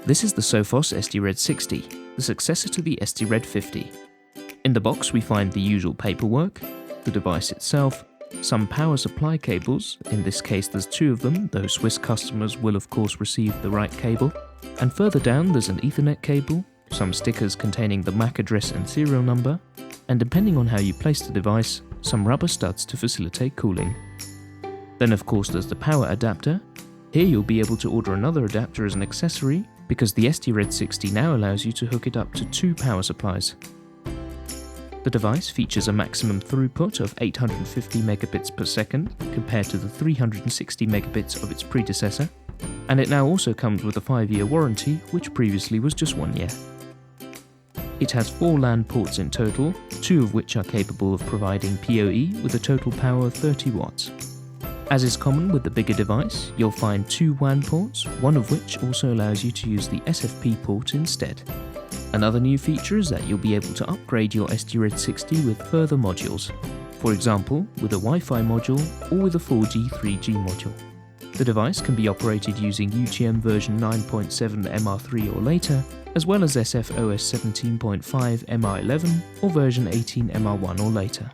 This is the Sophos SD-RED 60, the successor to the SD-RED 50. In the box we find the usual paperwork, the device itself, some power supply cables, in this case there's 2 of them, though Swiss customers will of course receive the right cable, and further down there's an Ethernet cable, some stickers containing the MAC address and serial number, and depending on how you place the device, some rubber studs to facilitate cooling. Then of course there's the power adapter. Here you'll be able to order another adapter as an accessory, because the SD-RED 60 now allows you to hook it up to 2 power supplies. The device features a maximum throughput of 850 megabits per second compared to the 360 megabits of its predecessor, and it now also comes with a 5-year warranty, which previously was just 1 year. It has 4 Lan ports in total, 2 of which are capable of providing PoE with a total power of 30 watts. As is common with the bigger device, you'll find 2 WAN ports, one of which also allows you to use the SFP port instead. Another new feature is that you'll be able to upgrade your SD-RED 60 with further modules, for example with a Wi-Fi module or with a 4G 3G module. The device can be operated using UTM version 9.7 MR3 or later, as well as SF OS 17.5 MR11 or version 18 MR1 or later.